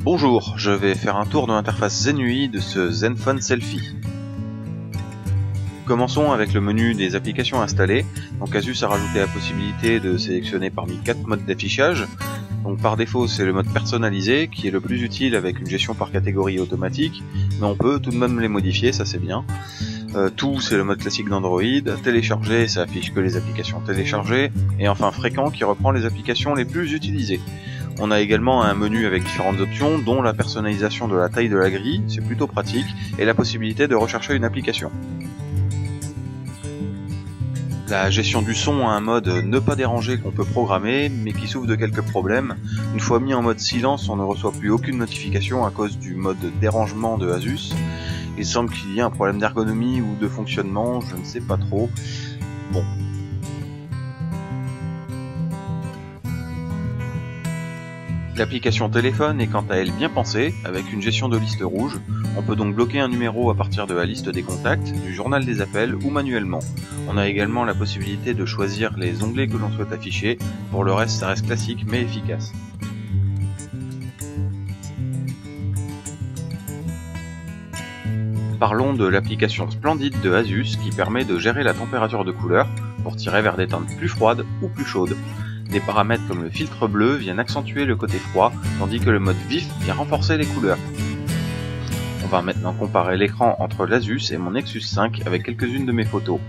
Bonjour, je vais faire un tour de l'interface Zenui de ce Zenfone Selfie. Commençons avec le menu des applications installées. Donc Asus a rajouté la possibilité de sélectionner parmi 4 modes d'affichage. Donc par défaut c'est le mode personnalisé qui est le plus utile avec une gestion par catégorie automatique, mais on peut tout de même les modifier, ça c'est bien. Tout c'est le mode classique d'Android, télécharger ça affiche que les applications téléchargées, et enfin fréquent qui reprend les applications les plus utilisées. On a également un menu avec différentes options, dont la personnalisation de la taille de la grille, c'est plutôt pratique, et la possibilité de rechercher une application. La gestion du son a un mode ne pas déranger qu'on peut programmer, mais qui souffre de quelques problèmes. Une fois mis en mode silence, on ne reçoit plus aucune notification à cause du mode dérangement de Asus. Il semble qu'il y ait un problème d'ergonomie ou de fonctionnement, je ne sais pas trop. Bon. L'application téléphone est quant à elle bien pensée, avec une gestion de liste rouge. On peut donc bloquer un numéro à partir de la liste des contacts, du journal des appels ou manuellement. On a également la possibilité de choisir les onglets que l'on souhaite afficher. Pour le reste, ça reste classique mais efficace. Parlons de l'application Splendid de Asus qui permet de gérer la température de couleur pour tirer vers des teintes plus froides ou plus chaudes. Des paramètres comme le filtre bleu viennent accentuer le côté froid, tandis que le mode vif vient renforcer les couleurs. On va maintenant comparer l'écran entre l'Asus et mon Nexus 5 avec quelques-unes de mes photos.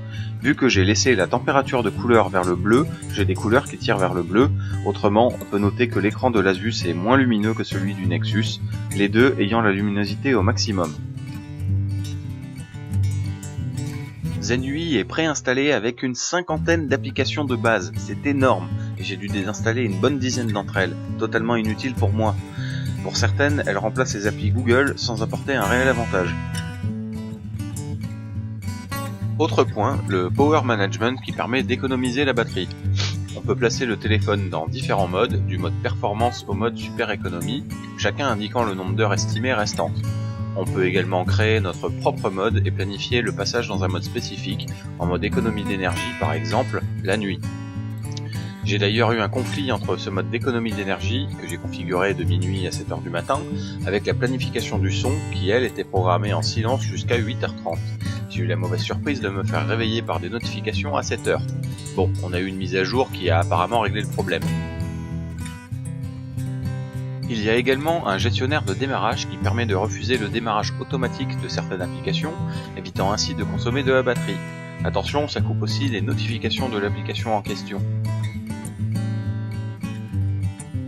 Vu que j'ai laissé la température de couleur vers le bleu, j'ai des couleurs qui tirent vers le bleu. Autrement, on peut noter que l'écran de l'Asus est moins lumineux que celui du Nexus, les deux ayant la luminosité au maximum. Zenui est préinstallé avec une cinquantaine d'applications de base, c'est énorme, et j'ai dû désinstaller une bonne dizaine d'entre elles, totalement inutiles pour moi. Pour certaines, elles remplacent les applis Google sans apporter un réel avantage. Autre point, le Power Management qui permet d'économiser la batterie. On peut placer le téléphone dans différents modes, du mode performance au mode super économie, chacun indiquant le nombre d'heures estimées restantes. On peut également créer notre propre mode et planifier le passage dans un mode spécifique, en mode économie d'énergie par exemple, la nuit. J'ai d'ailleurs eu un conflit entre ce mode d'économie d'énergie, que j'ai configuré de minuit à 7h du matin, avec la planification du son, qui elle était programmée en silence jusqu'à 8h30. J'ai eu la mauvaise surprise de me faire réveiller par des notifications à 7h. Bon, on a eu une mise à jour qui a apparemment réglé le problème. Il y a également un gestionnaire de démarrage qui permet de refuser le démarrage automatique de certaines applications, évitant ainsi de consommer de la batterie. Attention, ça coupe aussi les notifications de l'application en question.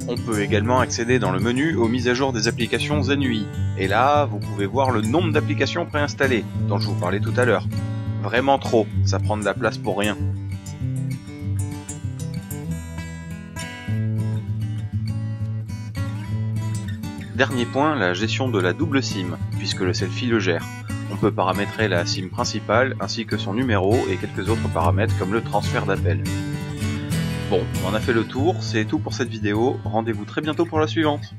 On peut également accéder dans le menu aux mises à jour des applications Zenui. Et là, vous pouvez voir le nombre d'applications préinstallées, dont je vous parlais tout à l'heure. Vraiment trop, ça prend de la place pour rien. Dernier point, la gestion de la double SIM, puisque le selfie le gère. On peut paramétrer la SIM principale ainsi que son numéro et quelques autres paramètres comme le transfert d'appel. Bon, on a fait le tour, c'est tout pour cette vidéo, rendez-vous très bientôt pour la suivante.